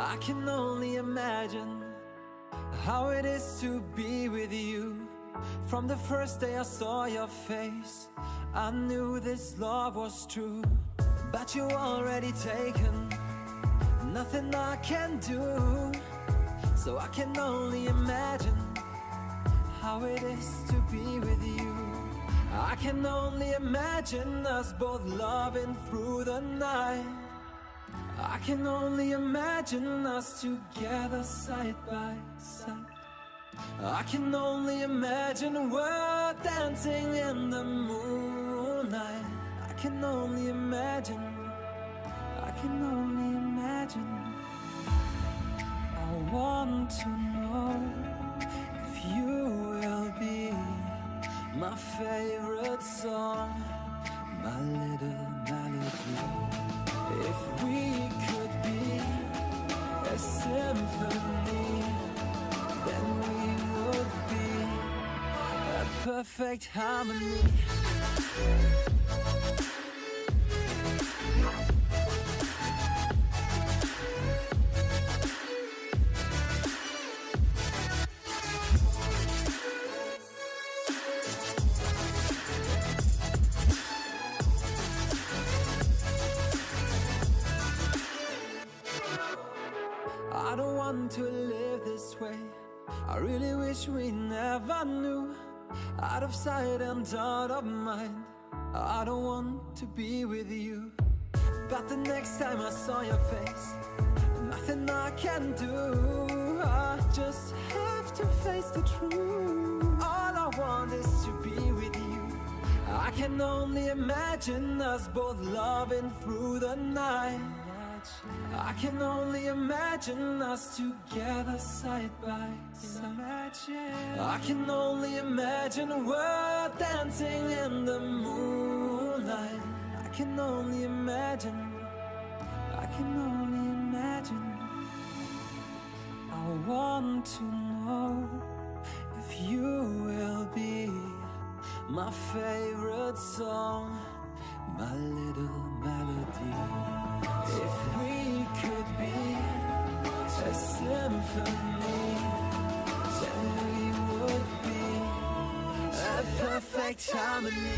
I can only imagine how it is to be with you. From the first day I saw your face, I knew this love was true. But you already taken, nothing I can do. So I can only imagine how it is to be with you. I can only imagine us both loving through the night. I can only imagine us together side by side. I can only imagine we're dancing in the moonlight. I can only imagine, I can only imagine. I want to know if you will be my favorite song, my little melody. If we could be a symphony, then we would be a perfect harmony. I don't want to live this way. I really wish we never knew. Out of sight and out of mind, I don't want to be with you. But the next time I saw your face, nothing I can do. I just have to face the truth. All I want is to be with you. I can only imagine us both loving through the night. I can only imagine us together side by side. I can only imagine we're dancing in the moonlight. I can only imagine, I can only imagine. I want to know if you will be my favorite song, my little melody. If we could be a symphony, then we would be a perfect harmony.